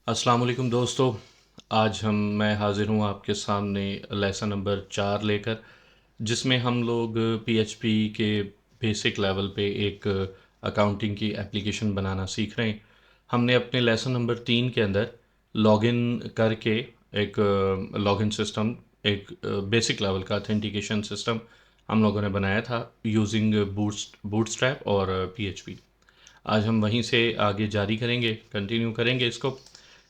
अस्सलाम वालेकुम दोस्तों। आज मैं हाज़िर हूँ आपके सामने लेसन नंबर 4 लेकर, जिसमें हम लोग पीएचपी के बेसिक लेवल पे एक अकाउंटिंग की एप्लीकेशन बनाना सीख रहे हैं। हमने अपने लेसन नंबर 3 के अंदर लॉगिन करके एक लॉगिन सिस्टम, एक बेसिक लेवल का ऑथेंटिकेशन सिस्टम हम लोगों ने बनाया था यूजिंग बूटस्ट्रैप और पीएचपी। आज हम वहीं से आगे जारी करेंगे, कंटिन्यू करेंगे इसको।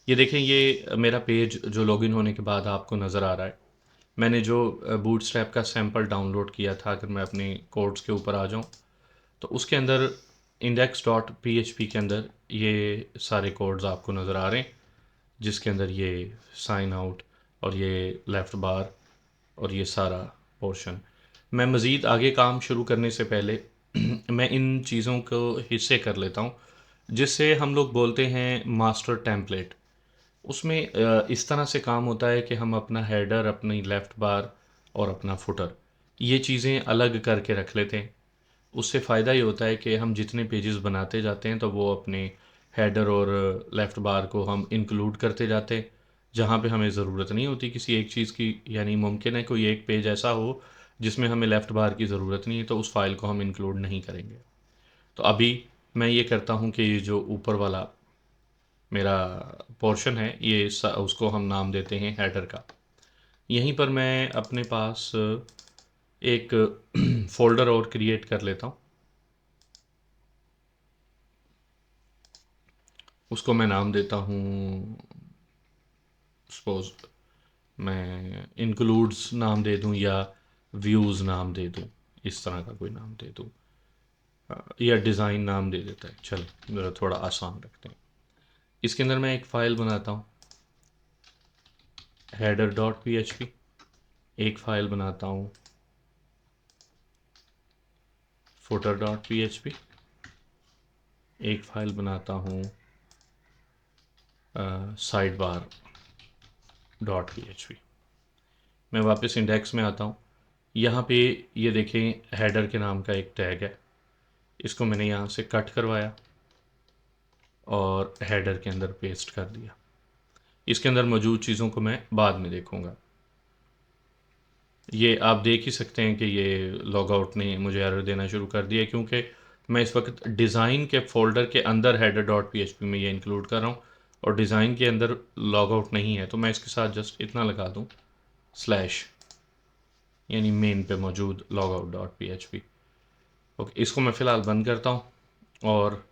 ये देखें, ये मेरा पेज जो लॉगिन होने के बाद आपको नज़र आ रहा है। मैंने जो बूटस्ट्रैप का सैंपल डाउनलोड किया था, अगर मैं अपने कोड्स के ऊपर आ जाऊं तो उसके अंदर index dot P H P के अंदर ये सारे कोड्स आपको नज़र आ रहे हैं, जिसके अंदर ये साइन आउट और ये लेफ़्ट बार और ये सारा पोर्शन। मैं मज़ीद आगे काम शुरू करने से पहले मैं इन चीज़ों को हिस्से कर लेता हूँ, जिससे हम लोग बोलते हैं मास्टर टेम्पलेट। उसमें इस तरह से काम होता है कि हम अपना हेडर, अपनी लेफ़्ट बार और अपना फुटर, ये चीज़ें अलग करके रख लेते हैं। उससे फ़ायदा ये होता है कि हम जितने पेजेस बनाते जाते हैं तो वो अपने हेडर और लेफ़्ट बार को हम इंक्लूड करते जाते हैं, जहाँ पे हमें ज़रूरत नहीं होती किसी एक चीज़ की। यानी मुमकिन है कोई एक पेज ऐसा हो जिसमें हमें लेफ़्ट बार की ज़रूरत नहीं है, तो उस फ़ाइल को हम इंक्लूड नहीं करेंगे। तो अभी मैं ये करता हूँ कि ये जो ऊपर वाला मेरा पोर्शन है, ये उसको हम नाम देते हैं हेडर का। यहीं पर मैं अपने पास एक फ़ोल्डर और क्रिएट कर लेता हूँ। उसको मैं नाम देता हूँ, सपोज़ मैं इंक्लूड्स नाम दे दूँ या व्यूज़ नाम दे दूँ, इस तरह का कोई नाम दे दूँ। या डिज़ाइन नाम दे देता है, चलो ज़रा थोड़ा आसान रखते हैं। इसके अंदर मैं एक फ़ाइल बनाता हूँ, header dot P H P. एक फ़ाइल बनाता हूँ, footer dot P H P. एक फ़ाइल बनाता हूँ, side bar dot P H P. मैं वापस इंडेक्स में आता हूँ। यहाँ पे ये देखें, हेडर के नाम का एक टैग है, इसको मैंने यहाँ से कट करवाया और हेडर के अंदर पेस्ट कर दिया। इसके अंदर मौजूद चीज़ों को मैं बाद में देखूँगा। ये आप देख ही सकते हैं कि ये लॉग आउट ने मुझे एरर देना शुरू कर दिया, क्योंकि मैं इस वक्त डिज़ाइन के फ़ोल्डर के अंदर header dot P H P में ये इंक्लूड कर रहा हूँ और डिज़ाइन के अंदर लॉग आउट नहीं है। तो मैं इसके साथ जस्ट इतना लगा दूँ, स्लैश, यानी मेन पे मौजूद log out dot P H P. Okay, इसको मैं फ़िलहाल बंद करता हूँ और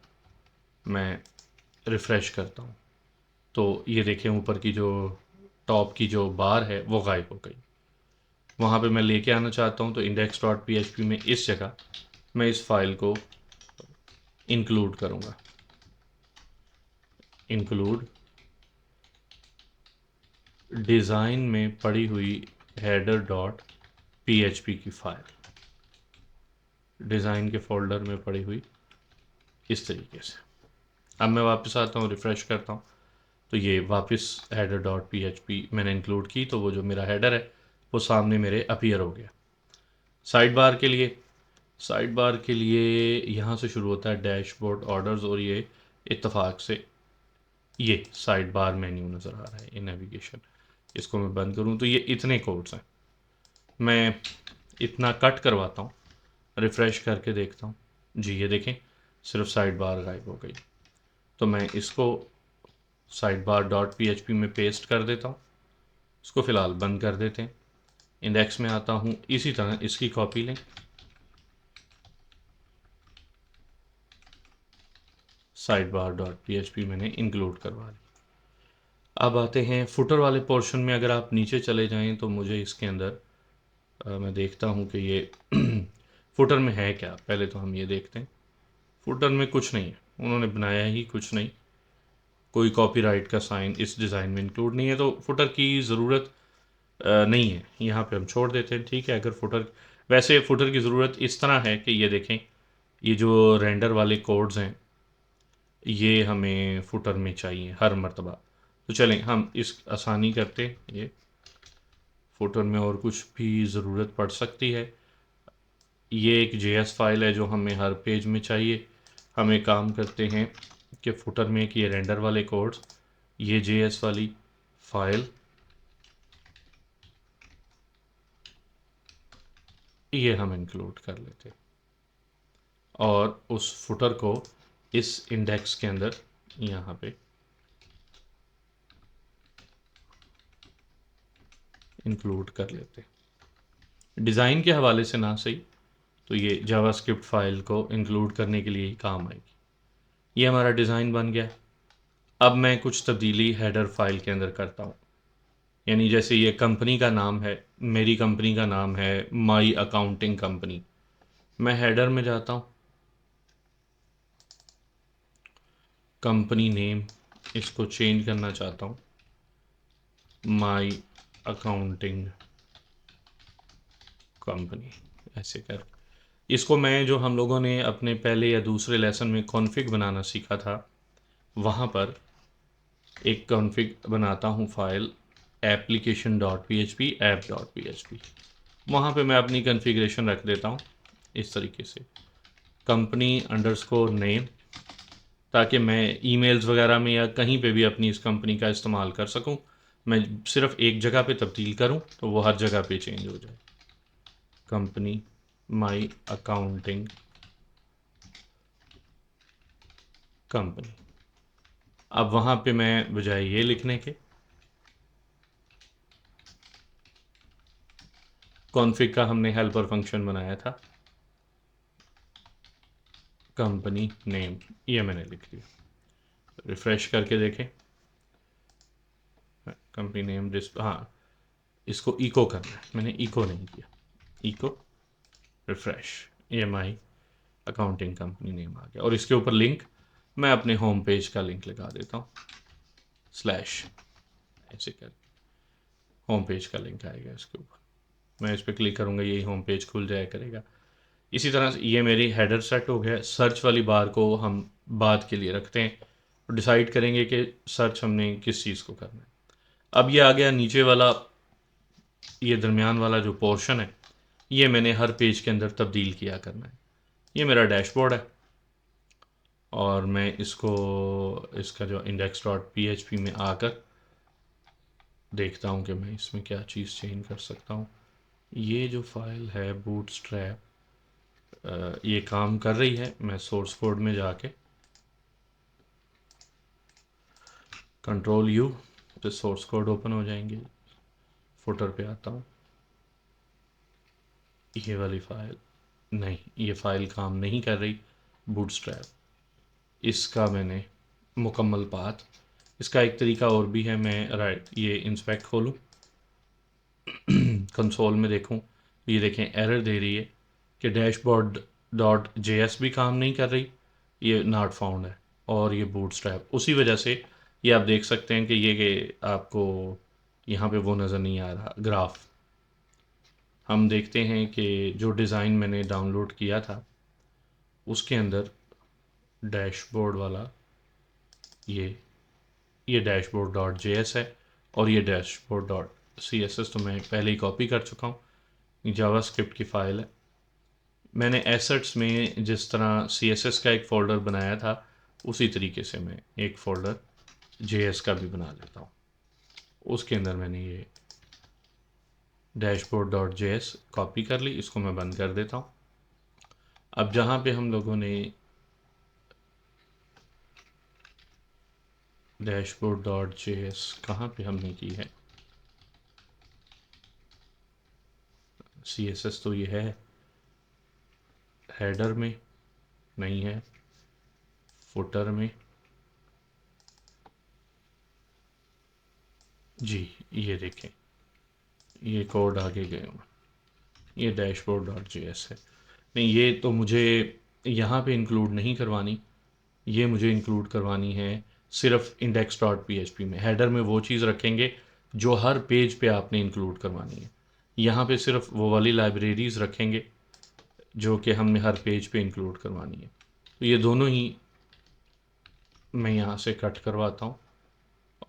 मैं रिफ़्रेश करता हूँ। तो ये देखें, ऊपर की जो टॉप की जो बार है वो गायब हो गई। वहाँ पे मैं लेके आना चाहता हूँ, तो index dot P H P में इस जगह मैं इस फाइल को इंक्लूड करूँगा। इंक्लूड डिज़ाइन में पड़ी हुई header dot P H P की फ़ाइल, डिज़ाइन के फ़ोल्डर में पड़ी हुई इस तरीके से। अब मैं वापस आता हूँ, रिफ़्रेश करता हूँ, तो ये वापस header dot P H P मैंने इंक्लूड की, तो वो जो मेरा हेडर है वो सामने मेरे अपीयर हो गया। साइड बार के लिए, साइड बार के लिए यहाँ से शुरू होता है डैशबोर्ड ऑर्डर्स, और ये इत्तेफाक से ये साइड बार मेन्यू नज़र आ रहा है, ये नेविगेशन। इसको मैं बंद करूँ तो ये इतने कोड्स हैं। मैं इतना कट करवाता हूँ, रिफ़्रेश करके देखता हूँ, जी ये देखें, सिर्फ साइड बार गायब हो गई। तो मैं इसको side bar dot P H P में पेस्ट कर देता हूँ। इसको फ़िलहाल बंद कर देते हैं। इंडेक्स में आता हूँ, इसी तरह इसकी कॉपी लें, side bar dot P H P मैंने इंक्लूड करवा ली। अब आते हैं फुटर वाले पोर्शन में। अगर आप नीचे चले जाएं तो मुझे इसके अंदर मैं देखता हूँ कि ये फुटर में है क्या। पहले तो हम ये देखते हैं, फुटर में कुछ नहीं है, उन्होंने बनाया ही कुछ नहीं। कोई कॉपीराइट का साइन इस डिज़ाइन में इंक्लूड नहीं है, तो फुटर की ज़रूरत नहीं है, यहाँ पे हम छोड़ देते हैं। ठीक है, अगर फुटर, वैसे फुटर की ज़रूरत इस तरह है कि ये देखें, ये जो रेंडर वाले कोड्स हैं ये हमें फुटर में चाहिए हर मर्तबा। तो चलें हम इस आसानी करते, ये फुटर में और कुछ भी ज़रूरत पड़ सकती है। ये एक जेएस फाइल है जो हमें हर पेज में चाहिए। हम एक काम करते हैं कि फुटर में एक ये रेंडर वाले कोड्स ये JS वाली फाइल ये हम इंक्लूड कर लेते और उस फुटर को इस इंडेक्स के अंदर यहाँ पे इंक्लूड कर लेते। डिज़ाइन के हवाले से ना सही तो ये जावास्क्रिप्ट फाइल को इंक्लूड करने के लिए ही काम आएगी। ये हमारा डिज़ाइन बन गया। अब मैं कुछ तब्दीली हेडर फाइल के अंदर करता हूँ। यानी जैसे ये कंपनी का नाम है, मेरी कंपनी का नाम है माई अकाउंटिंग कंपनी। मैं हेडर में जाता हूँ, कंपनी नेम इसको चेंज करना चाहता हूँ माई अकाउंटिंग कंपनी, ऐसे कर। इसको मैं जो हम लोगों ने अपने पहले या दूसरे लेसन में कॉन्फ़िग बनाना सीखा था, वहाँ पर एक कॉन्फ़िग बनाता हूँ फाइल application.php app.php। वहाँ पे मैं अपनी कॉन्फ़िगरेशन रख देता हूँ इस तरीके से, कंपनी अंडरस्कोर नेम, ताकि मैं ईमेल्स वगैरह में या कहीं पे भी अपनी इस कंपनी का इस्तेमाल कर सकूं। मैं सिर्फ एक जगह पे तब्दील करूं तो वो हर जगह पे चेंज हो जाए, कंपनी माई अकाउंटिंग कंपनी। अब वहाँ पे मैं बजाय ये लिखने के कॉन्फ़िग का हमने हेल्पर फंक्शन बनाया था, कंपनी नेम ये मैंने लिख लिया। रिफ़्रेश करके देखें, कंपनी नेम हाँ, इसको इको करना है, मैंने इको नहीं किया, इको रिफ़्रेश, ये माई अकाउंटिंग कंपनी नेम आ गया। और इसके ऊपर लिंक मैं अपने होम पेज का लिंक लगा देता हूँ, स्लैश ऐसे कर होम पेज का लिंक आएगा इसके ऊपर। मैं इस पर क्लिक करूँगा, यही होम पेज खुल जाया करेगा। इसी तरह से ये मेरी हेडर सेट हो गया। सर्च वाली बार को हम बाद के लिए रखते हैं और डिसाइड करेंगे कि सर्च हमने किस चीज़ को करना है। अब ये आ गया नीचे वाला, ये दरमियान वाला जो पोर्शन है ये मैंने हर पेज के अंदर तब्दील किया करना है। ये मेरा डैशबोर्ड है और मैं इसको इसका जो index.php में आकर देखता हूँ कि मैं इसमें क्या चीज़ चेंज कर सकता हूँ। ये जो फाइल है बूटस्ट्रैप ये काम कर रही है। मैं सोर्स कोड में जाके Ctrl U तो सोर्स कोड ओपन हो जाएंगे। फुटर पे आता हूँ, ये वाली फ़ाइल नहीं, ये फ़ाइल काम नहीं कर रही बूटस्ट्रैप। इसका मैंने मुकम्मल पाथ, इसका एक तरीका और भी है। मैं राइट ये इंस्पेक्ट खोलूँ, कंसोल में देखूँ, ये देखें एरर दे रही है कि डैशबोर्ड डॉट JS भी काम नहीं कर रही, ये नॉट फाउंड है और ये बूटस्ट्रैप। उसी वजह से ये आप देख सकते हैं कि ये कि आपको यहाँ पे वो नज़र नहीं आ रहा ग्राफ। हम देखते हैं कि जो डिज़ाइन मैंने डाउनलोड किया था उसके अंदर डैशबोर्ड वाला ये डैशबोर्ड डॉट JS है और ये डैशबोर्ड डॉट CSS तो मैं पहले ही कॉपी कर चुका हूँ। ये जावास्क्रिप्ट की फ़ाइल है। मैंने एसेट्स में जिस तरह CSS का एक फ़ोल्डर बनाया था उसी तरीके से मैं एक फ़ोल्डर JS का भी बना लेता हूँ। उसके अंदर मैंने ये डैशबोर्ड डॉट JS कॉपी कर ली, इसको मैं बंद कर देता हूँ। अब जहाँ पे हम लोगों ने डैशबोर्ड डॉट JS कहाँ पे हमने की है, CSS तो ये है, हेडर में नहीं है, फुटर में जी, ये देखें ये कोड आगे गए हुए, ये डैशबोर्ड डॉट JS है। नहीं, ये तो मुझे यहाँ पे इंक्लूड नहीं करवानी, ये मुझे इंक्लूड करवानी है सिर्फ index.php में। हेडर में वो चीज़ रखेंगे जो हर पेज पे आपने इंक्लूड करवानी है। यहाँ पे सिर्फ वो वाली लाइब्रेरीज़ रखेंगे जो कि हमने हर पेज पे इंक्लूड करवानी है। तो ये दोनों ही मैं यहाँ से कट करवाता हूँ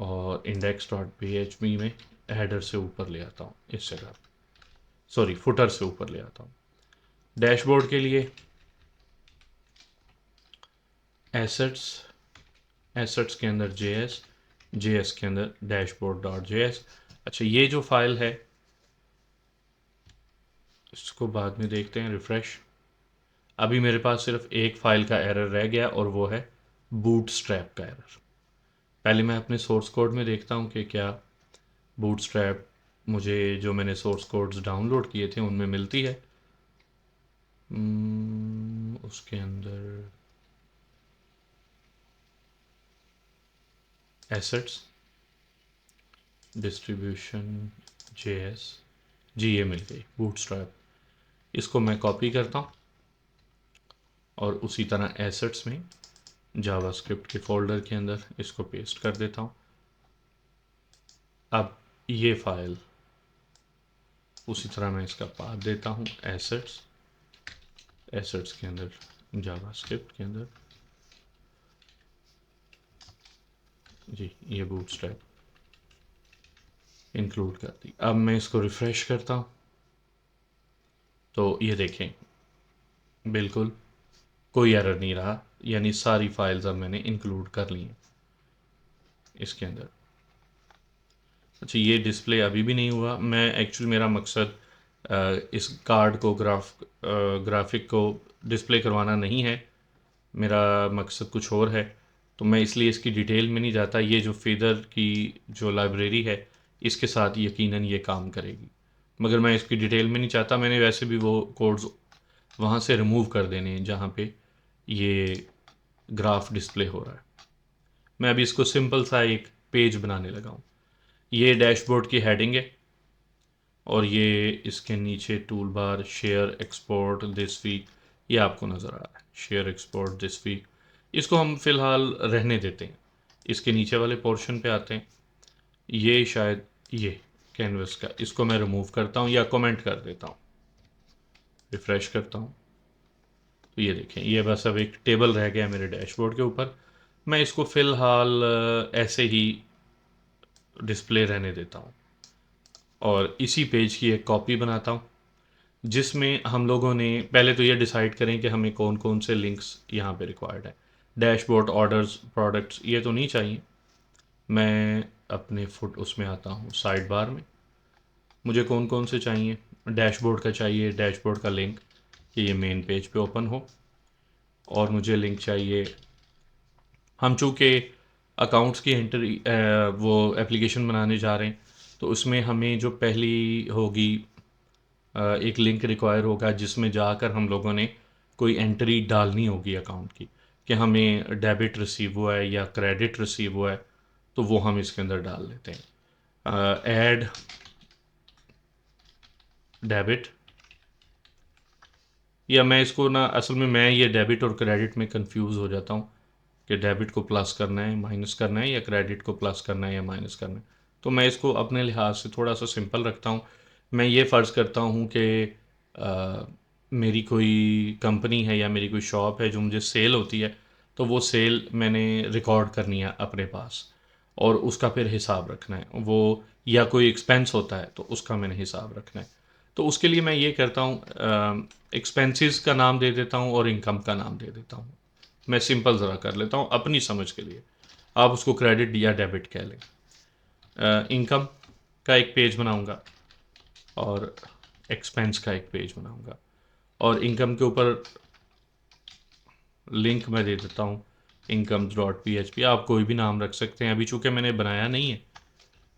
और index.php में हेडर से ऊपर ले आता हूँ, इस जगह सॉरी फुटर से ऊपर ले आता हूँ। डैशबोर्ड के लिए एसेट्स, एसेट्स के अंदर JS, JS के अंदर dashboard.js। अच्छा, ये जो फाइल है इसको बाद में देखते हैं। रिफ़्रेश। अभी मेरे पास सिर्फ एक फ़ाइल का एरर रह गया और वो है बूटस्ट्रैप का एरर। पहले मैं अपने सोर्स कोड में देखता हूँ कि क्या बूटस्ट्रैप मुझे जो मैंने सोर्स कोड्स डाउनलोड किए थे उनमें मिलती है। उसके अंदर एसेट्स, डिस्ट्रीब्यूशन, JS, जी ये मिल गई बूटस्ट्रैप। इसको मैं कॉपी करता हूँ और उसी तरह एसेट्स में जावास्क्रिप्ट के फोल्डर के अंदर इसको पेस्ट कर देता हूँ। अब ये फाइल उसी तरह मैं इसका पाथ देता हूँ एसेट्स, एसेट्स के अंदर जावास्क्रिप्ट के अंदर जी ये बूटस्ट्रैप इंक्लूड कर दी। अब मैं इसको रिफ़्रेश करता हूँ तो ये देखें बिल्कुल कोई एरर नहीं रहा, यानी सारी फाइल्स अब मैंने इंक्लूड कर ली हैं इसके अंदर। अच्छा, ये डिस्प्ले अभी भी नहीं हुआ। मैं एक्चुअली मेरा मकसद इस कार्ड को ग्राफिक को डिस्प्ले करवाना नहीं है, मेरा मकसद कुछ और है। तो मैं इसलिए इसकी डिटेल में नहीं जाता। ये जो फेदर की जो लाइब्रेरी है इसके साथ यकीनन ये काम करेगी, मगर मैं इसकी डिटेल में नहीं चाहता। मैंने वैसे भी वो कोड्स वहाँ से रिमूव कर देने हैं जहाँ पे ये ग्राफ डिस्प्ले हो रहा है। मैं अभी इसको सिंपल सा एक पेज बनाने लगा हूँ। ये डैशबोर्ड की हेडिंग है और ये इसके नीचे tool bar share export this week, ये आपको नज़र आ रहा है शेयर एक्सपोर्ट दिस वीक। इसको हम फ़िलहाल रहने देते हैं। इसके नीचे वाले पोर्शन पे आते हैं। ये शायद ये कैनवस का, इसको मैं रिमूव करता हूँ या कमेंट कर देता हूँ। रिफ़्रेश करता हूँ तो ये देखें ये बस अब एक टेबल रह गया मेरे डैशबोर्ड के ऊपर। मैं इसको फ़िलहाल ऐसे ही डिस्प्ले रहने देता हूँ और इसी पेज की एक कॉपी बनाता हूँ जिसमें हम लोगों ने पहले तो ये डिसाइड करें कि हमें कौन कौन से लिंक्स यहाँ पे रिक्वायर्ड है। डैशबोर्ड, ऑर्डर्स, प्रोडक्ट्स ये तो नहीं चाहिए। मैं अपने फुट उसमें आता हूँ साइड बार में। मुझे कौन कौन से चाहिए? डैशबोर्ड का चाहिए, डैशबोर्ड का लिंक कि ये मेन पेज पे ओपन हो। और मुझे लिंक चाहिए, हम चूँकि अकाउंट्स की एंट्री वो एप्लीकेशन बनाने जा रहे हैं तो उसमें हमें जो पहली होगी एक लिंक रिक्वायर होगा जिसमें जाकर हम लोगों ने कोई एंट्री डालनी होगी अकाउंट की कि हमें डेबिट रिसीव हुआ है या क्रेडिट रिसीव हुआ है, तो वो हम इसके अंदर डाल लेते हैं। ऐड डेबिट, या मैं इसको ना असल में मैं ये डेबिट और क्रेडिट में कंफ्यूज हो जाता हूँ कि डेबिट को प्लस करना है माइनस करना है या क्रेडिट को प्लस करना है या माइनस करना है। तो मैं इसको अपने लिहाज से थोड़ा सा सिंपल रखता हूँ। मैं ये फ़र्ज़ करता हूँ कि मेरी कोई कंपनी है या मेरी कोई शॉप है जो मुझे सेल होती है, तो वो सेल मैंने रिकॉर्ड करनी है अपने पास और उसका फिर हिसाब रखना है वो, या कोई एक्सपेंस होता है तो उसका मैंने हिसाब रखना है। तो उसके लिए मैं ये करता हूँ एक्सपेंसेस का नाम दे देता हूँ और इनकम का नाम दे देता हूँ। मैं सिंपल ज़रा कर लेता हूँ अपनी समझ के लिए, आप उसको क्रेडिट या डेबिट कह लें। इनकम का एक पेज बनाऊँगा और एक्सपेंस का एक पेज बनाऊँगा और इनकम के ऊपर लिंक मैं दे देता हूँ incomes.php। आप कोई भी नाम रख सकते हैं, अभी चूँकि मैंने बनाया नहीं है।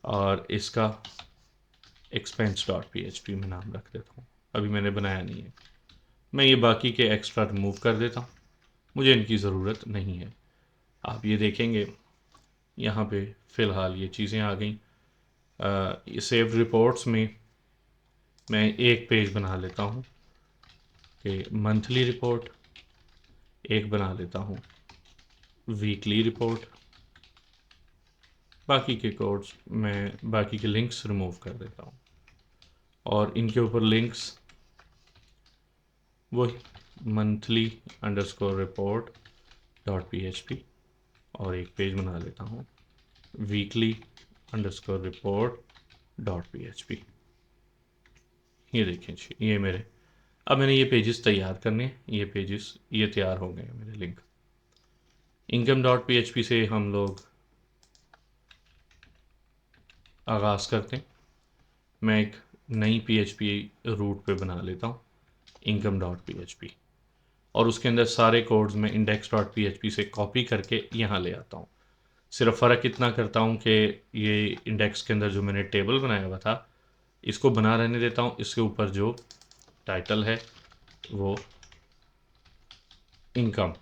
और इसका expense.php में नाम रख देता हूँ, अभी मैंने बनाया नहीं है। मैं ये बाकी के एक्स्ट्रा रिमूव कर देता हूँ, मुझे इनकी ज़रूरत नहीं है। आप ये देखेंगे यहाँ पे फ़िलहाल ये चीज़ें आ गई। ये सेव्ड रिपोर्ट्स में मैं एक पेज बना लेता हूँ कि मंथली रिपोर्ट, एक बना लेता हूँ वीकली रिपोर्ट। बाकी के कोड्स मैं बाकी के लिंक्स रिमूव कर देता हूँ और इनके ऊपर लिंक्स वही monthly underscore report dot PHP और एक पेज बना लेता हूँ weekly underscore report dot PHP। ये देखें जी, ये मेरे अब मैंने ये पेजेस तैयार करने हैं। ये पेजेस ये तैयार हो गए मेरे लिंक। इनकम डॉट PHP से हम लोग आगाज़ करते हैं। मैं एक नई PHP रूट पे बना लेता हूँ, income.php, और उसके अंदर सारे कोड्स मैं index.php से कॉपी करके यहाँ ले आता हूँ। सिर्फ फ़र्क इतना करता हूँ कि ये इंडेक्स के अंदर जो मैंने टेबल बनाया हुआ था इसको बना रहने देता हूँ, इसके ऊपर जो टाइटल है वो इनकम,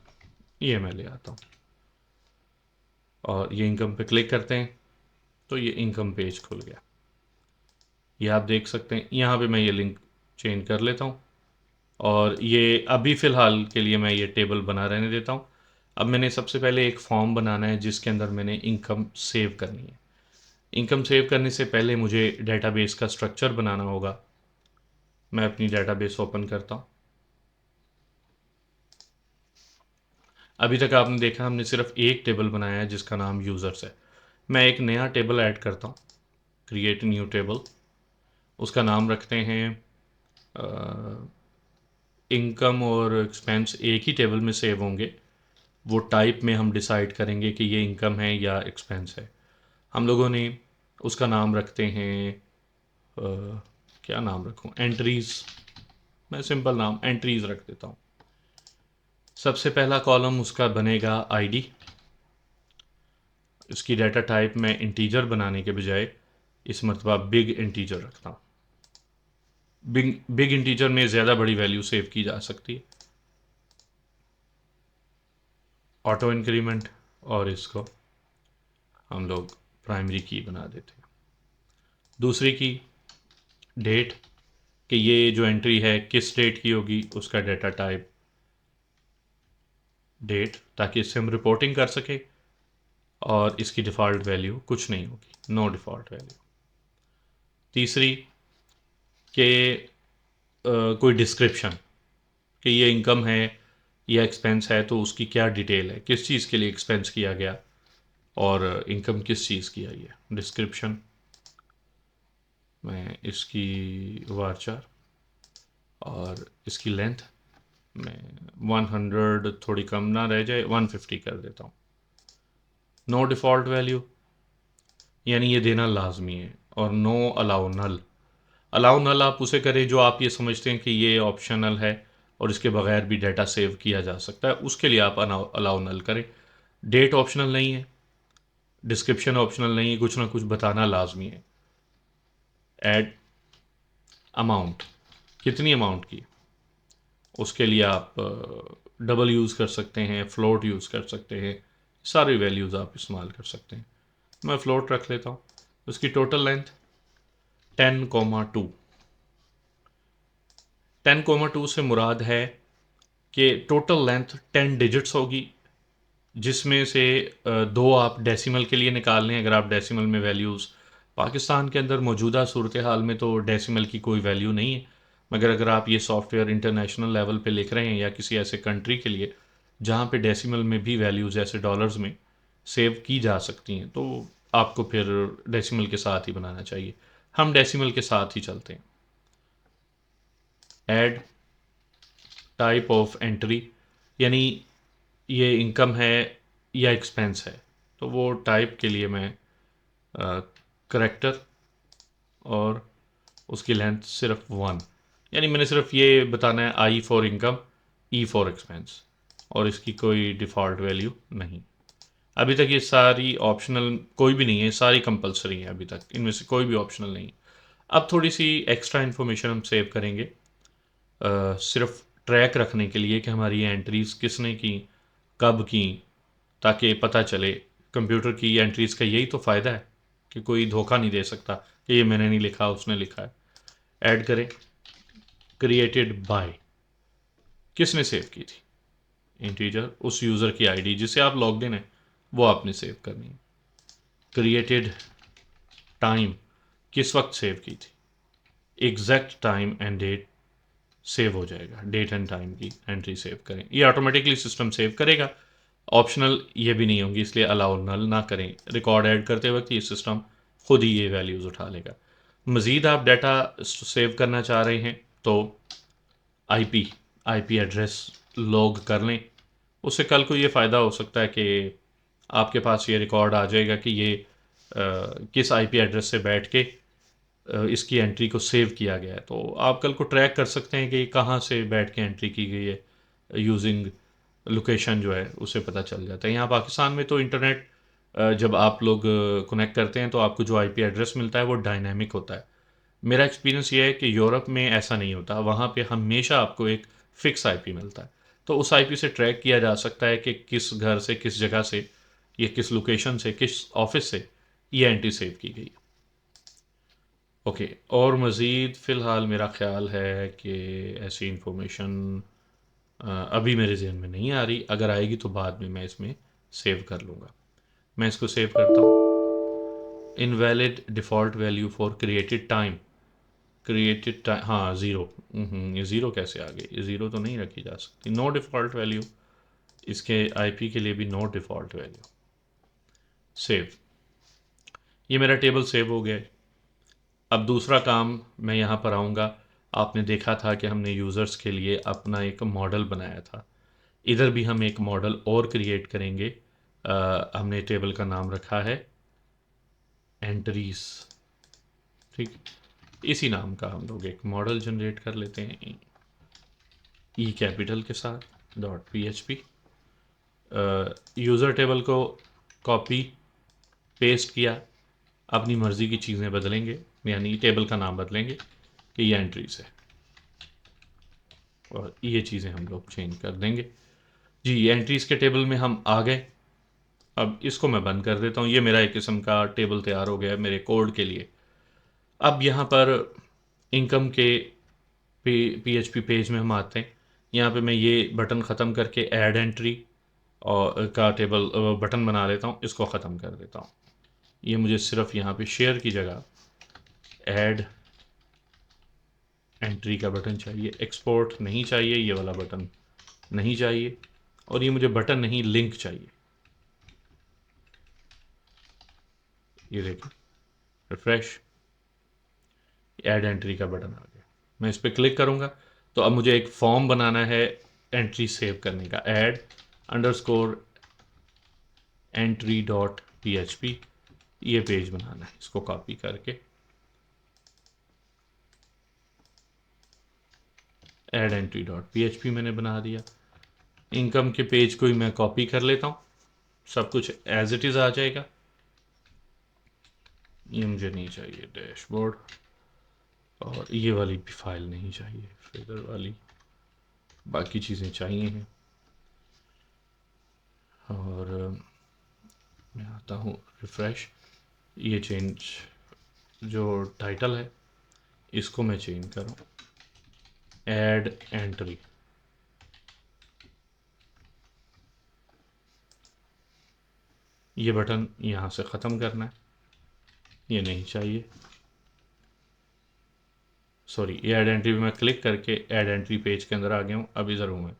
ये मैं ले आता हूँ और ये इनकम पे क्लिक करते हैं तो ये इनकम पेज खुल गया। ये आप देख सकते हैं, यहाँ पे मैं ये लिंक चेंज कर लेता हूँ और ये अभी फ़िलहाल के लिए मैं ये टेबल बना रहने देता हूँ। अब मैंने सबसे पहले एक फॉर्म बनाना है जिसके अंदर मैंने इनकम सेव करनी है। इनकम सेव करने से पहले मुझे डेटाबेस का स्ट्रक्चर बनाना होगा। मैं अपनी डेटाबेस ओपन करता हूँ। अभी तक आपने देखा हमने सिर्फ एक टेबल बनाया है जिसका नाम यूज़र्स है। मैं एक नया टेबल ऐड करता हूँ, क्रिएट न्यू टेबल। उसका नाम रखते हैं इनकम और एक्सपेंस एक ही टेबल में सेव होंगे। वो टाइप में हम डिसाइड करेंगे कि ये इनकम है या एक्सपेंस है। हम लोगों ने उसका नाम रखते हैं क्या नाम रखूं, एंट्रीज़। मैं सिंपल नाम एंट्रीज़ रख देता हूँ। सबसे पहला कॉलम उसका बनेगा आईडी। इसकी डाटा टाइप मैं इंटीजर बनाने के बजाय इस मरतबा बिग इंटीजर रखता हूँ। बिग इंटीजर में ज़्यादा बड़ी वैल्यू सेव की जा सकती है। ऑटो इंक्रीमेंट, और इसको हम लोग प्राइमरी की बना देते हैं। दूसरी की डेट, कि ये जो एंट्री है किस डेट की होगी, उसका डाटा टाइप डेट, ताकि इससे हम रिपोर्टिंग कर सके। और इसकी डिफ़ॉल्ट वैल्यू कुछ नहीं होगी, नो डिफ़ॉल्ट वैल्यू। तीसरी कि कोई डिस्क्रिप्शन, कि ये इनकम है या एक्सपेंस है तो उसकी क्या डिटेल है, किस चीज़ के लिए एक्सपेंस किया गया और इनकम किस चीज़ की आई है। डिस्क्रिप्शन मैं इसकी वारचार और इसकी लेंथ मैं 100 थोड़ी कम ना रह जाए 150 कर देता हूँ। नो डिफ़ॉल्ट वैल्यू यानी ये देना लाजमी है, और नो अलाउ नल। अलाउ नल आप उसे करें जो आप ये समझते हैं कि ये ऑप्शनल है और इसके बगैर भी डाटा सेव किया जा सकता है, उसके लिए आप अलाउ नल करें। डेट ऑप्शनल नहीं है, डिस्क्रिप्शन ऑप्शनल नहीं है, कुछ ना कुछ बताना लाजमी है। ऐड अमाउंट, कितनी अमाउंट की, उसके लिए आप डबल यूज़ कर सकते हैं, फ्लोट यूज़ कर सकते हैं, सारी वैल्यूज़ आप इस्तेमाल कर सकते हैं। मैं फ्लोट रख लेता हूँ। उसकी टोटल लेंथ 10,2। 10,2 से मुराद है कि टोटल लेंथ 10 डिजिट्स होगी, जिसमें से दो आप डेसिमल के लिए निकाल लें। अगर आप डेसिमल में वैल्यूज़, पाकिस्तान के अंदर मौजूदा सूरत हाल में तो डेसिमल की कोई वैल्यू नहीं है, मगर अगर आप ये सॉफ्टवेयर इंटरनेशनल लेवल पे लिख रहे हैं या किसी ऐसे कंट्री के लिए जहाँ पे डेसिमल में भी वैल्यूज़ ऐसे डॉलर्स में सेव की जा सकती हैं, तो आपको फिर डेसिमल के साथ ही बनाना चाहिए। हम डेसिमल के साथ ही चलते हैं। ऐड टाइप ऑफ एंट्री, यानी ये इनकम है या एक्सपेंस है, तो वो टाइप के लिए मैं करेक्टर और उसकी लेंथ सिर्फ 1, यानी मैंने सिर्फ ये बताना है I for income, E for expense, और इसकी कोई डिफ़ॉल्ट वैल्यू नहीं। अभी तक ये सारी ऑप्शनल कोई भी नहीं है, सारी कंपलसरी है अभी तक, इनमें से कोई भी ऑप्शनल नहीं। अब थोड़ी सी एक्स्ट्रा इन्फॉर्मेशन हम सेव करेंगे, सिर्फ ट्रैक रखने के लिए कि हमारी ये एंट्रीज़ किसने की, कब की, ताकि पता चले। कंप्यूटर की एंट्रीज़ का यही तो फ़ायदा है कि कोई धोखा नहीं दे सकता कि ये मैंने नहीं लिखा, उसने लिखा है। ऐड करें क्रिएटेड बाय, किसने सेव की थी, इंटीजर, उस यूज़र की आईडी जिससे आप लॉग्ड इन है वो आपने सेव करनी है। क्रिएटेड टाइम, किस वक्त सेव की थी, exact time and date save हो जाएगा। डेट एंड टाइम की एंट्री सेव करें, ये ऑटोमेटिकली सिस्टम सेव करेगा। ऑप्शनल ये भी नहीं होंगी, इसलिए अलाउ नल ना करें। रिकॉर्ड ऐड करते वक्त ये सिस्टम खुद ही ये वैल्यूज़ उठा लेगा। मज़ीद आप डाटा सेव करना चाह रहे हैं तो आईपी एड्रेस लॉग कर लें। उससे कल को ये फ़ायदा हो सकता है कि आपके पास ये रिकॉर्ड आ जाएगा कि ये किस आईपी एड्रेस से बैठ के इसकी एंट्री को सेव किया गया है। तो आप कल को ट्रैक कर सकते हैं कि कहाँ से बैठ के एंट्री की गई है, यूजिंग लोकेशन जो है उसे पता चल जाता है। यहाँ पाकिस्तान में तो इंटरनेट जब आप लोग कनेक्ट करते हैं तो आपको जो आईपी एड्रेस मिलता है वो डायनामिक होता है। मेरा एक्सपीरियंस ये है कि यूरोप में ऐसा नहीं होता, वहाँ पे हमेशा आपको एक फ़िक्स आईपी मिलता है। तो उस आईपी से ट्रैक किया जा सकता है कि किस घर से, किस जगह से, या किस लोकेशन से, किस ऑफ़िस से ये एंट्री सेव की गई है। ओके, और मज़ीद फ़िलहाल मेरा ख़्याल है कि ऐसी इन्फॉर्मेशन अभी मेरे ज़हन में नहीं आ रही, अगर आएगी तो बाद में मैं इसमें सेव कर लूँगा। मैं इसको सेव करता हूँ। Invalid default value for created time. Created time, हाँ ज़ीरो। ये ज़ीरो कैसे आ गई? ये ज़ीरो तो नहीं रखी जा सकती। नो डिफ़ॉल्ट वैल्यू, इसके आईपी के लिए भी नो डिफ़ॉल्ट वैल्यू। सेव। ये मेरा टेबल सेव हो गया है। अब दूसरा काम मैं यहाँ पर आऊँगा। आपने देखा था कि हमने यूज़र्स के लिए अपना एक मॉडल बनाया था। इधर भी हम एक मॉडल और क्रिएट करेंगे। हमने टेबल का नाम रखा है एंट्रीज। ठीक, इसी नाम का हम लोग एक मॉडल जनरेट कर लेते हैं ई कैपिटल के साथ dot P H P. User table को कॉपी पेस्ट किया, अपनी मर्ज़ी की चीज़ें बदलेंगे, यानी टेबल का नाम बदलेंगे कि ये एंट्रीज है, और ये चीज़ें हम लोग चेंज कर देंगे। जी, एंट्रीज़ के टेबल में हम आ गए। अब इसको मैं बंद कर देता हूँ। ये मेरा एक किस्म का टेबल तैयार हो गया है मेरे कोड के लिए। अब यहाँ पर इनकम के पीएचपी पेज में हम आते हैं। यहाँ पे मैं ये बटन ख़त्म करके ऐड एंट्री और का टेबल बटन बना लेता हूँ, इसको ख़त्म कर देता हूँ। ये मुझे सिर्फ यहाँ पे शेयर की जगह ऐड एंट्री का बटन चाहिए। एक्सपोर्ट नहीं चाहिए, ये वाला बटन नहीं चाहिए, और ये मुझे बटन नहीं लिंक चाहिए। ये देखिए, रिफ्रेश, ऐड एंट्री का बटन आ गया। मैं इस पर क्लिक करूँगा तो अब मुझे एक फॉर्म बनाना है एंट्री सेव करने का। Add underscore entry dot P H P, ये पेज बनाना है। इसको कॉपी करके add entry dot P H P मैंने बना दिया। इनकम के पेज को ही मैं कॉपी कर लेता हूँ, सब कुछ एज इट इज़ आ जाएगा। ये मुझे नहीं चाहिए डैशबोर्ड, और ये वाली भी फाइल नहीं चाहिए, फेदर वाली, बाकी चीज़ें चाहिए हैं। और मैं आता हूँ रिफ़्रेश। ये चेंज, जो टाइटल है इसको मैं चेंज करूँ, ऐड एंट्री। ये बटन यहाँ से ख़त्म करना है, ये नहीं चाहिए। सॉरी, ये ऐड एंट्री पे मैं क्लिक करके ऐड एंट्री पेज के अंदर आ गया हूँ। अब इधर हूँ मैं,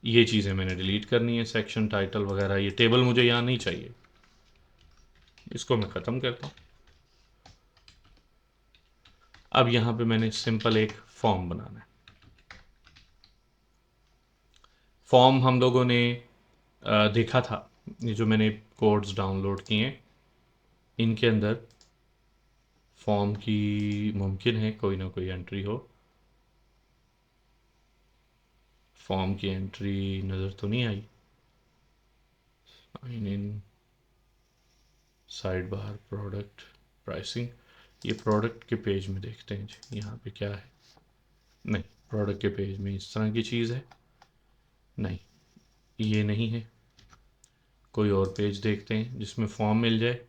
ये चीज़ें मैंने डिलीट करनी है, सेक्शन टाइटल वगैरह। ये टेबल मुझे यहाँ नहीं चाहिए, इसको मैं ख़त्म करता हूँ। अब यहाँ पे मैंने सिंपल एक फॉर्म बनाना है। फॉर्म हम लोगों ने देखा था, ये जो मैंने कोड्स डाउनलोड किए हैं इनके अंदर फॉर्म की मुमकिन है कोई ना कोई एंट्री हो। फॉर्म की एंट्री नज़र तो नहीं आई। Sign in, side bar, product, pricing. ये प्रोडक्ट के पेज में देखते हैं जी, यहाँ पे क्या है। नहीं, प्रोडक्ट के पेज में इस तरह की चीज़ है नहीं, ये नहीं है। कोई और पेज देखते हैं जिसमें फॉर्म मिल जाए।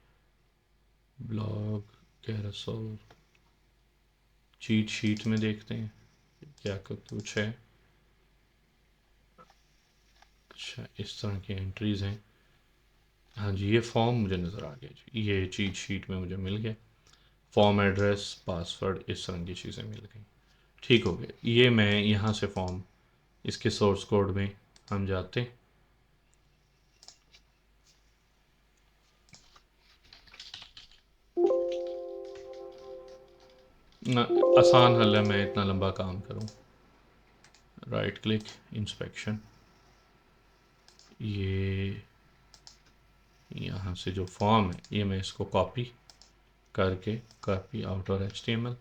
ब्लॉग, कैरोसेल, चीट शीट में देखते हैं क्या कुछ है। अच्छा, इस तरह की एंट्रीज़ हैं। हाँ जी, ये फॉर्म मुझे नज़र आ गया जी, ये चीट शीट में मुझे मिल गया। फॉर्म एड्रेस, पासवर्ड, इस तरह की चीज़ें मिल गई। ठीक हो गया। ये मैं यहाँ से फॉर्म, इसके सोर्स कोड में हम जाते हैं। आसान हल है, मैं इतना लंबा काम करूँ। राइट क्लिक, इंस्पेक्शन, ये यहाँ से जो फॉर्म है ये मैं इसको कॉपी करके कॉपी आउट और HTML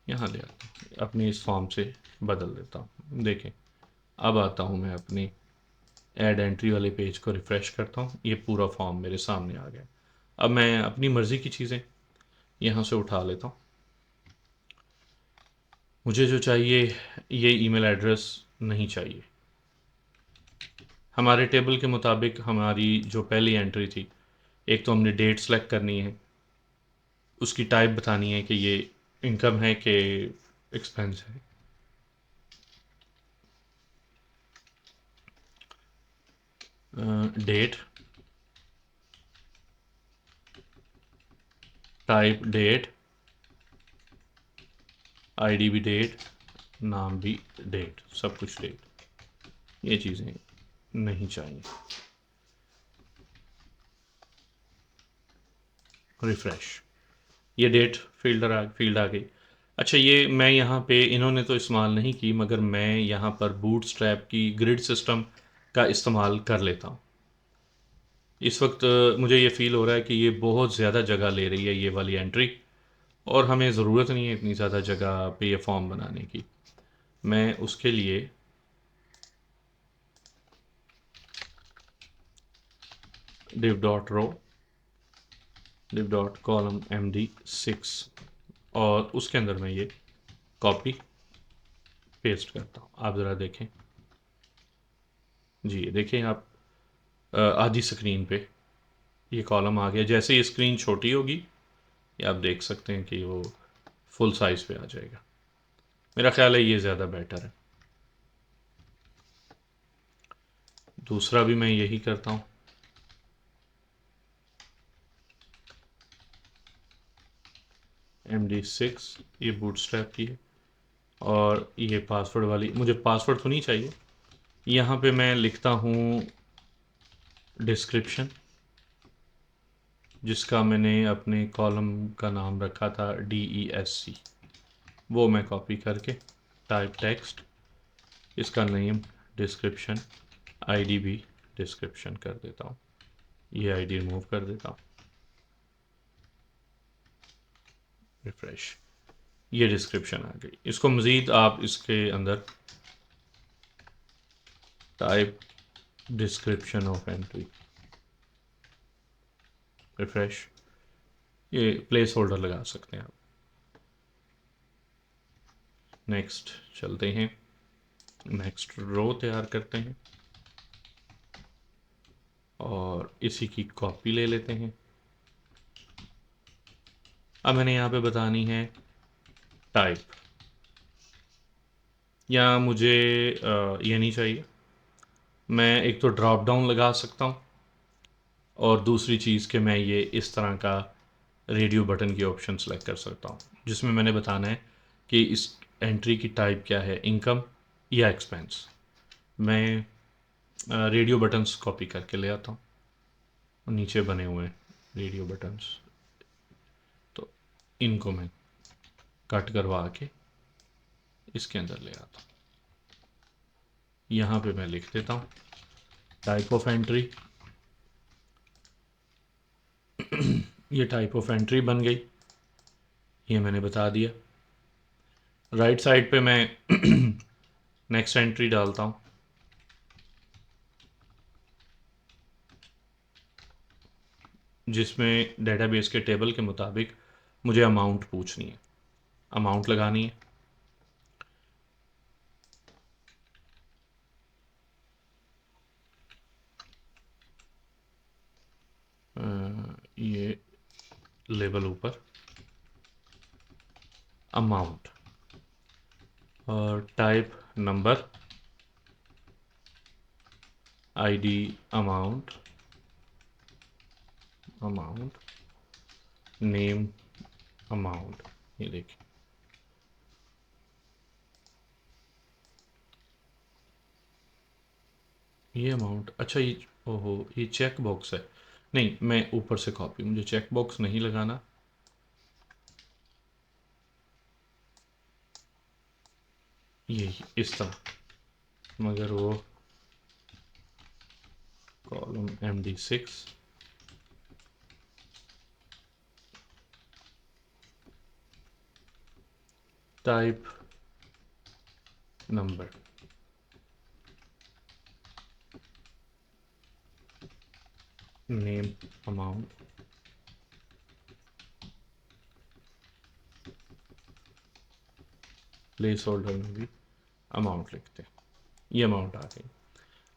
यहाँ ले आता हूँ, अपनी इस फॉर्म से बदल देता हूँ। देखें, अब आता हूँ मैं अपनी ऐड एंट्री वाले पेज को रिफ़्रेश करता हूँ, ये पूरा फॉर्म मेरे सामने आ गया। अब मैं अपनी मर्ज़ी की चीज़ें यहाँ से उठा लेता हूँ। मुझे जो चाहिए ये ईमेल एड्रेस नहीं चाहिए। हमारे टेबल के मुताबिक हमारी जो पहली एंट्री थी, एक तो हमने डेट सेलेक्ट करनी है, उसकी टाइप बतानी है कि ये इनकम है कि एक्सपेंस है। डेट, टाइप डेट, आईडी भी डेट, नाम भी डेट, सब कुछ डेट। ये चीज़ें नहीं चाहिए। रिफ़्रेश, ये डेट फील्ड आ गई। अच्छा, ये मैं यहाँ पे इन्होंने तो इस्तेमाल नहीं की, मगर मैं यहाँ पर बूटस्ट्रैप की ग्रिड सिस्टम का इस्तेमाल कर लेता हूँ। इस वक्त मुझे ये फ़ील हो रहा है कि ये बहुत ज़्यादा जगह ले रही है ये वाली एंट्री, और हमें ज़रूरत नहीं है इतनी ज़्यादा जगह पे ये फॉर्म बनाने की। मैं उसके लिए div dot row, div dot column MD6 और उसके अंदर मैं ये कॉपी पेस्ट करता हूँ। आप ज़रा देखें जी, देखें आप, आधी स्क्रीन पे ये कॉलम आ गया। जैसे ये स्क्रीन छोटी होगी, ये आप देख सकते हैं कि वो फुल साइज़ पे आ जाएगा। मेरा ख्याल है ये ज़्यादा बेटर है। दूसरा भी मैं यही करता हूँ। MD6 ये बूटस्ट्रैप की है, और ये पासवर्ड वाली, मुझे पासवर्ड तो नहीं चाहिए। यहाँ पे मैं लिखता हूँ डिस्क्रिप्शन, जिसका मैंने अपने कॉलम का नाम रखा था DESC, वो मैं कॉपी करके टाइप टेक्स्ट, इसका नेम डिस्क्रिप्शन, आईडी भी डिस्क्रिप्शन कर देता हूँ। ये आईडी रिमूव कर देता हूँ। रिफ्रेश, ये डिस्क्रिप्शन आ गई। इसको मज़ीद आप इसके अंदर type description of entry, refresh, ये प्लेस होल्डर लगा सकते हैं आप। नेक्स्ट चलते हैं, नेक्स्ट रो तैयार करते हैं और इसी की कॉपी ले लेते हैं। अब मैंने यहाँ पे बतानी है टाइप, या मुझे ये नहीं चाहिए। मैं एक तो ड्रॉप डाउन लगा सकता हूँ, और दूसरी चीज़ कि मैं ये इस तरह का रेडियो बटन की ऑप्शन सेलेक्ट कर सकता हूँ, जिसमें मैंने बताना है कि इस एंट्री की टाइप क्या है, इनकम या एक्सपेंस। मैं रेडियो बटन्स कॉपी करके ले आता हूँ, नीचे बने हुए रेडियो बटन्स, तो इनको मैं कट करवा के इसके अंदर ले आता हूँ। यहाँ पे मैं लिख देता हूँ टाइप ऑफ एंट्री, ये टाइप ऑफ एंट्री बन गई, ये मैंने बता दिया। राइट साइड पे मैं नेक्स्ट एंट्री डालता हूँ, जिसमें डेटाबेस के टेबल के मुताबिक मुझे अमाउंट पूछनी है, अमाउंट लगानी है। ये लेबल ऊपर अमाउंट, और type number, ID amount, amount name amount. ये देखिए, ये अमाउंट। अच्छा, ये ओहो, ये चेक बॉक्स है। नहीं, मैं ऊपर से कॉपी, मुझे चेक बॉक्स नहीं लगाना। ये इस तरह, मगर वो column MD6 type number, name, amount, place holder में भी अमाउंट लिखते हैं। ये अमाउंट आ गई।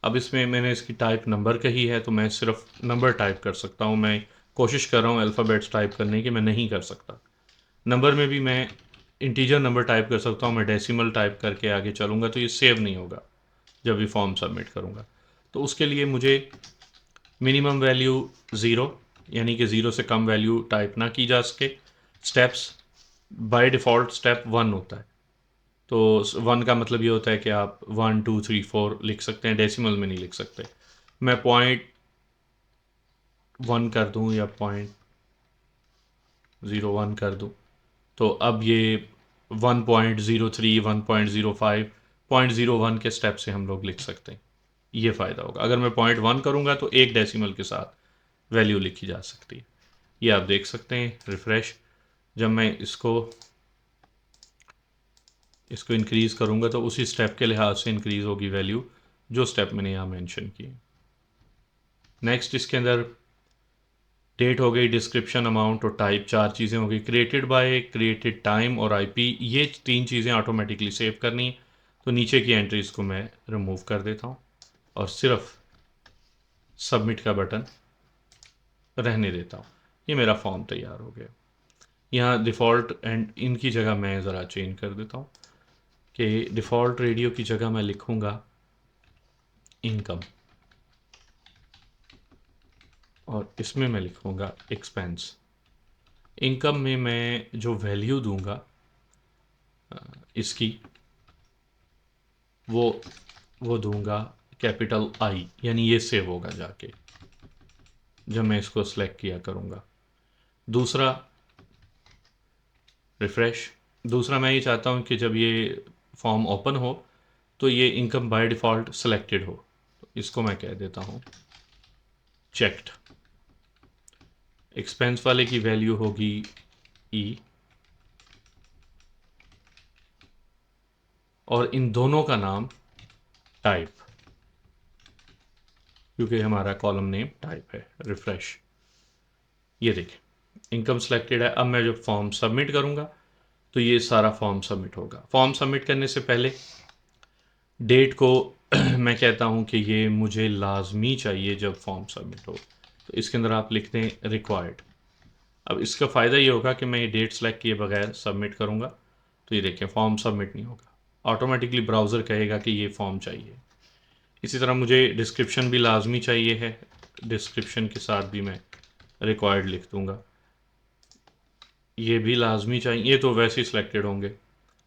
अब इसमें मैंने इसकी टाइप नंबर कही है तो मैं सिर्फ नंबर टाइप कर सकता हूँ। मैं कोशिश कर रहा हूँ अल्फ़ाबेट्स टाइप करने की, मैं नहीं कर सकता। नंबर में भी मैं इंटीजर नंबर टाइप कर सकता हूँ, मैं डेसिमल टाइप करके आगे चलूँगा तो ये सेव नहीं होगा जब भी फॉर्म सबमिट करूँगा। तो उसके लिए मुझे मिनिमम वैल्यू ज़ीरो, यानी कि ज़ीरो से कम वैल्यू टाइप ना की जा सके। स्टेप्स बाय डिफ़ॉल्ट स्टेप 1 होता है, तो 1 का मतलब ये होता है कि आप 1 2 3 4 लिख सकते हैं, डेसिमल में नहीं लिख सकते। मैं पॉइंट 1 कर दूं या पॉइंट 01 कर दूं, तो अब ये 1.03 1.05 0.01 के स्टेप से हम लोग लिख सकते हैं। ये फ़ायदा होगा। अगर मैं पॉइंट 1 करूँगा तो एक डेसिमल के साथ वैल्यू लिखी जा सकती है। ये आप देख सकते हैं। रिफ़्रेश, जब मैं इसको इंक्रीज़ करूँगा तो उसी स्टेप के लिहाज से इंक्रीज़ होगी वैल्यू, जो स्टेप मैंने यहाँ मेंशन की। नेक्स्ट इसके अंदर डेट हो गई, डिस्क्रिप्शन, अमाउंट और टाइप, 4 चीज़ें हो गई। क्रिएटेड बाय, क्रिएटेड टाइम और आईपी, ये 3 चीज़ें ऑटोमेटिकली सेव करनी है। तो नीचे की एंट्रीज़ को मैं रिमूव कर देता हूँ और सिर्फ सबमिट का बटन रहने देता हूँ। ये मेरा फॉर्म तैयार हो गया। यहाँ डिफ़ॉल्ट एंड इनकी जगह मैं ज़रा चेंज कर देता हूँ कि डिफ़ॉल्ट रेडियो की जगह मैं लिखूँगा इनकम, और इसमें मैं लिखूँगा एक्सपेंस। इनकम में मैं जो वैल्यू दूंगा इसकी, वो दूंगा कैपिटल आई, यानी ये सेव होगा जाके जब मैं इसको सेलेक्ट किया करूँगा। दूसरा, रिफ़्रेश, दूसरा मैं ये चाहता हूँ कि जब ये फॉर्म ओपन हो तो ये इनकम बाय डिफ़ॉल्ट सेलेक्टेड हो। तो इसको मैं कह देता हूँ चेक्ड। एक्सपेंस वाले की वैल्यू होगी ई, और इन दोनों का नाम टाइप, क्योंकि हमारा कॉलम नेम टाइप है। रिफ़्रेश, ये देखें इनकम सेलेक्टेड है। अब मैं जब फॉर्म सबमिट करूँगा तो ये सारा फॉर्म सबमिट होगा। फॉर्म सबमिट करने से पहले डेट को मैं कहता हूँ कि ये मुझे लाजमी चाहिए जब फॉर्म सबमिट हो, तो इसके अंदर आप लिख दें रिक्वायर्ड। अब इसका फ़ायदा ये होगा कि मैं ये डेट सेलेक्ट किए बगैर सबमिट करूँगा तो ये देखें फॉर्म सबमिट नहीं होगा, ऑटोमेटिकली ब्राउज़र कहेगा कि ये फॉर्म चाहिए। इसी तरह मुझे डिस्क्रिप्शन भी लाजमी चाहिए है, डिस्क्रिप्शन के साथ भी मैं रिक्वायर्ड लिख दूँगा। ये भी लाजमी चाहिए, ये तो वैसे ही सिलेक्टेड होंगे।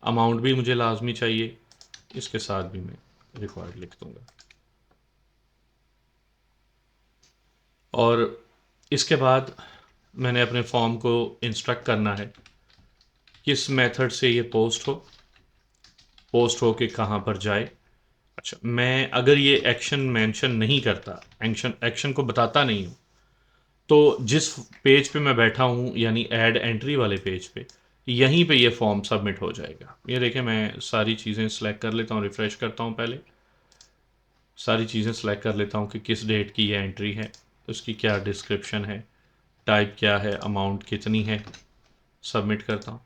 अमाउंट भी मुझे लाजमी चाहिए, इसके साथ भी मैं रिक्वायर्ड लिख दूँगा। और इसके बाद मैंने अपने फॉर्म को इंस्ट्रक्ट करना है किस मेथड से ये पोस्ट हो के कहाँ पर जाए। अच्छा, मैं अगर ये एक्शन मेंशन नहीं करता, एक्शन को बताता नहीं हूँ, तो जिस पेज पे मैं बैठा हूँ यानी ऐड एंट्री वाले पेज पे, यहीं पे ये फॉर्म सबमिट हो जाएगा। ये देखें, मैं सारी चीज़ें सेलेक्ट कर लेता हूँ, रिफ़्रेश करता हूँ, पहले सारी चीज़ें सेलेक्ट कर लेता हूँ कि किस डेट की ये एंट्री है, उसकी क्या डिस्क्रिप्शन है, टाइप क्या है, अमाउंट कितनी है, सबमिट करता हूँ।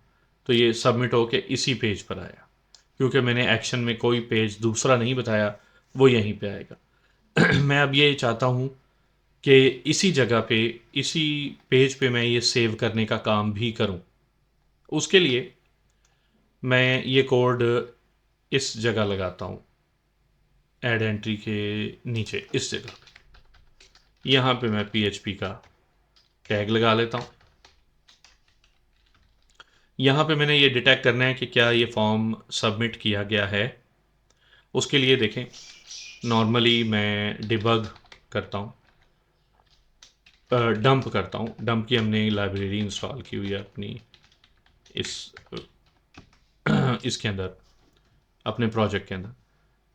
तो ये सबमिट होके इसी पेज पर आया, क्योंकि मैंने एक्शन में कोई पेज दूसरा नहीं बताया, वो यहीं पे आएगा। मैं अब ये चाहता हूँ कि इसी जगह पे, इसी पेज पे मैं ये सेव करने का काम भी करूँ। उसके लिए मैं ये कोड इस जगह लगाता हूँ, ऐड एंट्री के नीचे इस जगह पे। यहाँ पे मैं PHP का टैग लगा लेता हूँ। यहाँ पे मैंने ये डिटेक्ट करना है कि क्या ये फॉर्म सबमिट किया गया है। उसके लिए देखें, नॉर्मली मैं डिबग करता हूँ, डंप करता हूँ। डंप की हमने लाइब्रेरी इंस्टॉल की हुई है अपनी इस इसके अंदर, अपने प्रोजेक्ट के अंदर।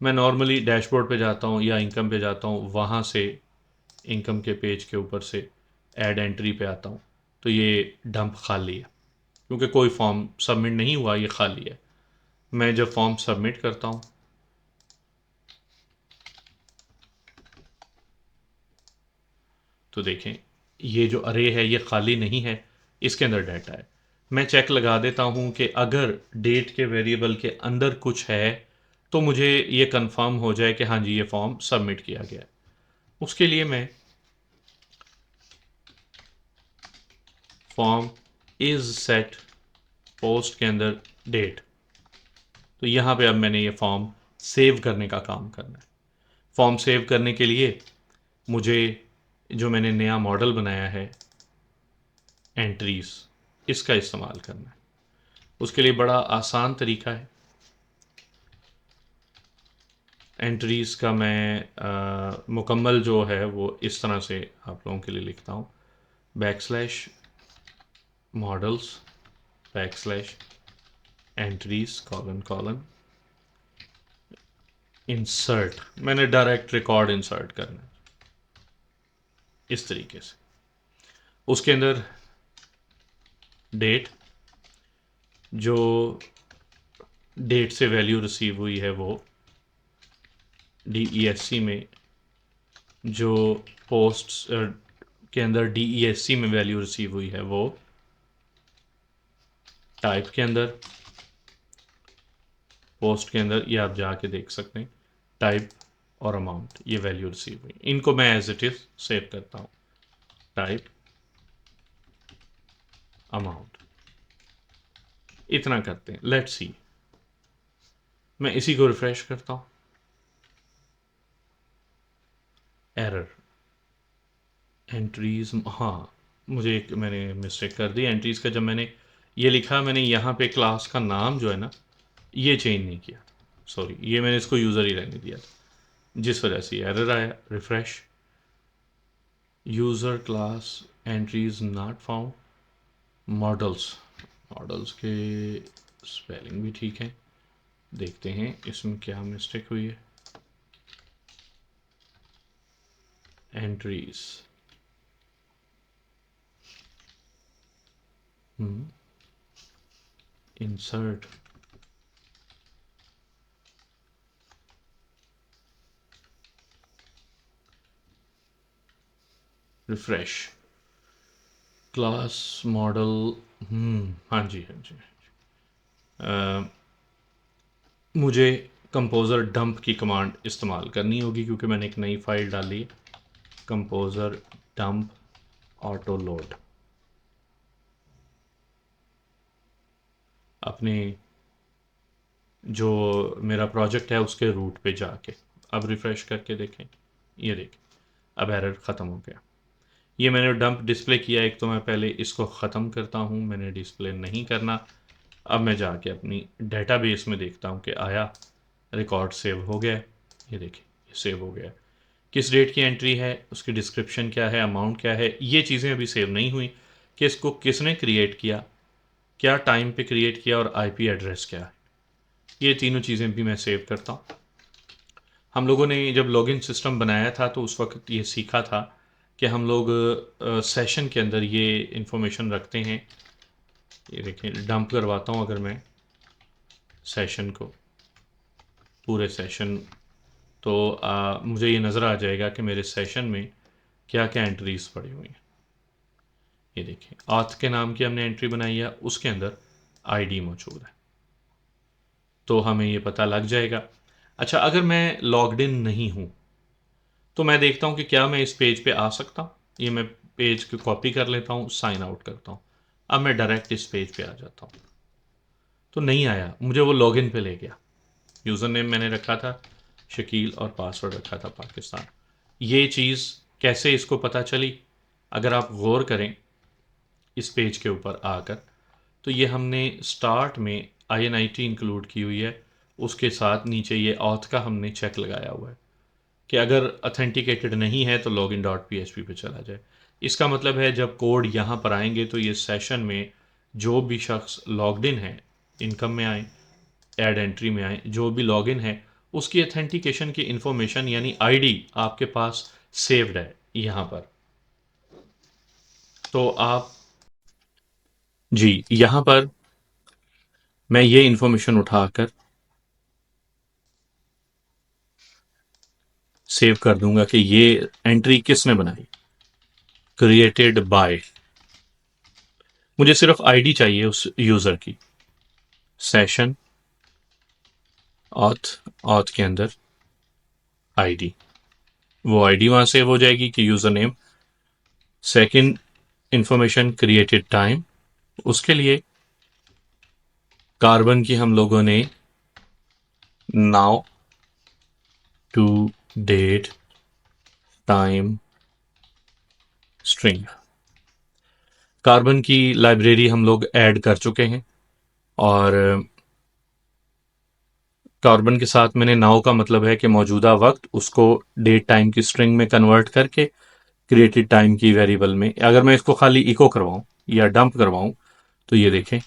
मैं नॉर्मली डैशबोर्ड पे जाता हूँ या इनकम पे जाता हूँ, वहाँ से इनकम के पेज के ऊपर से ऐड एंट्री पे आता हूँ, तो ये डंप खाली है क्योंकि कोई फॉर्म सबमिट नहीं हुआ, ये खाली है। मैं जब फॉर्म सबमिट करता हूँ तो देखें ये जो अरे है ये खाली नहीं है, इसके अंदर डाटा है। मैं चेक लगा देता हूँ कि अगर डेट के वेरिएबल के अंदर कुछ है तो मुझे ये कंफर्म हो जाए कि हाँ जी ये फॉर्म सबमिट किया गया है। उसके लिए मैं फॉर्म इज सेट पोस्ट के अंदर डेट, तो यहाँ पे अब मैंने ये फॉर्म सेव करने का काम करना है। फॉर्म सेव करने के लिए मुझे जो मैंने नया मॉडल बनाया है एंट्रीज, इसका इस्तेमाल करना है। उसके लिए बड़ा आसान तरीका है। एंट्रीज़ का मैं मुकम्मल जो है वो इस तरह से आप लोगों के लिए लिखता हूँ, backslash models backslash entries colon colon insert. मैंने डायरेक्ट रिकॉर्ड इंसर्ट करना है इस तरीके से। उसके अंदर डेट, जो डेट से वैल्यू रिसीव हुई है वो DESC में, जो पोस्ट्स के अंदर DESC में वैल्यू रिसीव हुई है वो टाइप के अंदर, पोस्ट के अंदर, ये आप जाके देख सकते हैं टाइप और अमाउंट, ये वैल्यू रिसीव हुई। इनको मैं एज इट इज सेव करता हूँ, टाइप अमाउंट, इतना करते हैं। लेट्स सी, मैं इसी को रिफ्रेश करता हूँ, एरर एंट्रीज। हाँ, मुझे एक मैंने मिस्टेक कर दी। एंट्रीज का जब मैंने ये लिखा, मैंने यहाँ पे क्लास का नाम जो है ना ये चेंज नहीं किया, सॉरी, ये मैंने इसको यूज़र ही रहने दिया था, जिस वजह से एरर आया। Refresh, user class entries not found, models, models के स्पेलिंग भी ठीक है, देखते हैं इसमें क्या मिस्टेक हुई है। Entries, insert, refresh, class model, हाँ जी हाँ जी। मुझे कंपोज़र डंप की कमांड इस्तेमाल करनी होगी क्योंकि मैंने एक नई फाइल डाली, कंपोज़र डंप ऑटो लोड, अपने जो मेरा प्रोजेक्ट है उसके रूट पे जाके। अब रिफ़्रेश करके देखें, ये देखें अब एरर ख़त्म हो गया। ये मैंने डंप डिस्प्ले किया, एक तो मैं पहले इसको ख़त्म करता हूँ, मैंने डिस्प्ले नहीं करना। अब मैं जाके अपनी डेटाबेस में देखता हूँ कि आया रिकॉर्ड सेव हो गया है। ये देखिए ये सेव हो गया है। किस डेट की एंट्री है, उसकी डिस्क्रिप्शन क्या है, अमाउंट क्या है, ये चीज़ें अभी सेव नहीं हुई कि इसको किसने क्रिएट किया, क्या टाइम पे क्रिएट किया और आईपी एड्रेस क्या है। ये तीनों चीज़ें भी मैं सेव करता हूँ। हम लोगों ने जब लॉगिन सिस्टम बनाया था तो उस वक्त ये सीखा था कि हम लोग सेशन के अंदर ये इंफॉर्मेशन रखते हैं। ये देखिए डंप करवाता हूँ अगर मैं सेशन को, पूरे सेशन, तो मुझे ये नज़र आ जाएगा कि मेरे सेशन में क्या क्या एंट्रीज पड़ी हुई हैं। ये देखिए ऑथ के नाम की हमने एंट्री बनाई है, उसके अंदर आईडी मौजूद है, तो हमें ये पता लग जाएगा। अच्छा, अगर मैं लॉग्ड इन नहीं हूँ तो मैं देखता हूँ कि क्या मैं इस पेज पे आ सकता हूँ। ये मैं पेज की कॉपी कर लेता हूँ, साइन आउट करता हूँ, अब मैं डायरेक्ट इस पेज पे आ जाता हूँ। तो नहीं आया, मुझे वो लॉगिन पे ले गया। यूज़र नेम मैंने रखा था शकील और पासवर्ड रखा था पाकिस्तान। ये चीज़ कैसे इसको पता चली, अगर आप गौर करें इस पेज के ऊपर आकर, तो ये हमने स्टार्ट में INIT इंक्लूड की हुई है, उसके साथ नीचे ये ऑथ का हमने चेक लगाया हुआ है कि अगर अथेंटिकेटेड नहीं है तो लॉगिन डॉट PHP पे चला जाए। इसका मतलब है जब कोड यहाँ पर आएंगे तो ये सेशन में जो भी शख्स लॉग्ड इन है, इनकम में आए, ऐड एंट्री में आए, जो भी लॉगिन है उसकी अथेंटिकेशन की इंफॉर्मेशन यानी आईडी आपके पास सेव्ड है यहाँ पर। तो आप जी यहाँ पर मैं ये इंफॉर्मेशन उठाकर सेव कर दूंगा कि ये एंट्री किसने बनाई, क्रिएटेड बाय। मुझे सिर्फ आईडी चाहिए उस यूजर की, सेशन ऑथ, ऑथ के अंदर आईडी, वो आईडी वहां सेव हो जाएगी कि user name. Second information created time, उसके लिए कार्बन की हम लोगों ने now to date time string, carbon की लाइब्रेरी हम लोग ऐड कर चुके हैं, और कार्बन के साथ मैंने नाउ का मतलब है कि मौजूदा वक्त, उसको डेट टाइम की स्ट्रिंग में कन्वर्ट करके क्रिएटेड टाइम की वेरिएबल में, अगर मैं इसको खाली इको करवाऊं या डंप करवाऊं तो ये देखें,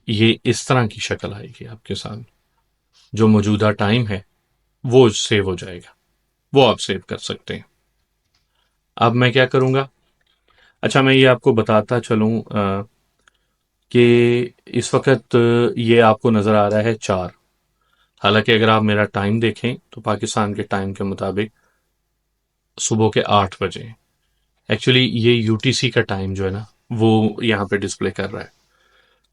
ये इस तरह की शक्ल आएगी आपके सामने। जो मौजूदा टाइम है वो सेव हो जाएगा, वो आप सेव कर सकते हैं। अब मैं क्या करूंगा, अच्छा मैं ये आपको बताता चलूं कि इस वक्त ये आपको नज़र आ रहा है 4। हालांकि अगर आप मेरा टाइम देखें तो पाकिस्तान के टाइम के मुताबिक सुबह के 8 बजे। एक्चुअली ये यूटीसी का टाइम जो है ना, वो यहाँ पे डिस्प्ले कर रहा है,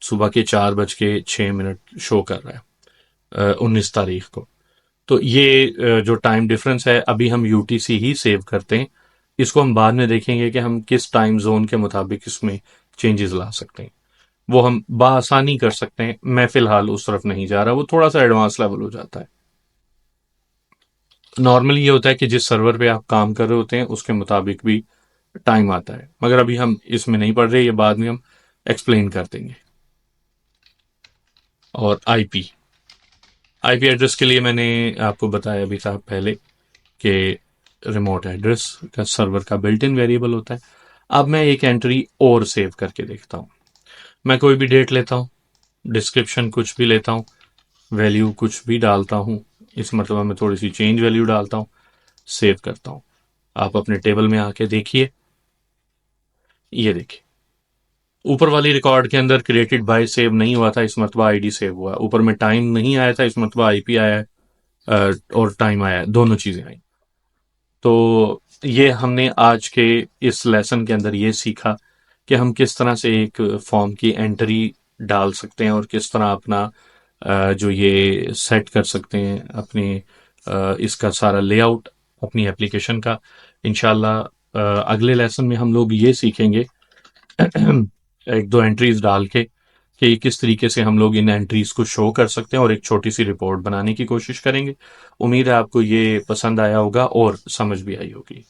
सुबह के 4:06 शो कर रहा है 19 तारीख को। तो ये जो टाइम डिफरेंस है, अभी हम यूटीसी ही सेव करते हैं। इसको हम बाद में देखेंगे कि हम किस टाइम जोन के मुताबिक इसमें चेंजेस ला सकते हैं, वो हम बआसानी कर सकते हैं। मैं फिलहाल उस तरफ नहीं जा रहा, वो थोड़ा सा एडवांस लेवल हो जाता है। नॉर्मली ये होता है कि जिस सर्वर पे आप काम कर रहे होते हैं उसके मुताबिक भी टाइम आता है, मगर अभी हम इसमें नहीं पढ़ रहे, ये बाद में हम एक्सप्लेन कर देंगे। और आईपी, आईपी एड्रेस के लिए मैंने आपको बताया अभी साहब पहले कि रिमोट एड्रेस का सर्वर का बिल्ट इन वेरिएबल होता है। अब मैं एक एंट्री और सेव करके देखता हूँ। मैं कोई भी डेट लेता हूँ, डिस्क्रिप्शन कुछ भी लेता हूँ, वैल्यू कुछ भी डालता हूँ, इस मरतबा में थोड़ी सी चेंज वैल्यू डालता हूँ, सेव करता हूँ। आप अपने टेबल में आके देखिए, ये देखिए ऊपर वाली रिकॉर्ड के अंदर क्रिएटेड बाय सेव नहीं हुआ था, इस मरतबा आईडी सेव हुआ। ऊपर में टाइम नहीं आया था, इस मरतबा आईपी आया है, और टाइम आया है, दोनों चीज़ें आई। तो ये हमने आज के इस लेसन के अंदर ये सीखा कि हम किस तरह से एक फॉर्म की एंट्री डाल सकते हैं, और किस तरह अपना जो ये सेट कर सकते हैं अपने इसका सारा लेआउट अपनी एप्लीकेशन का। इंशाल्लाह अगले लेसन में हम लोग ये सीखेंगे एक दो एंट्रीज डाल के कि किस तरीके से हम लोग इन एंट्रीज को शो कर सकते हैं, और एक छोटी सी रिपोर्ट बनाने की कोशिश करेंगे। उम्मीद है आपको ये पसंद आया होगा और समझ भी आई होगी।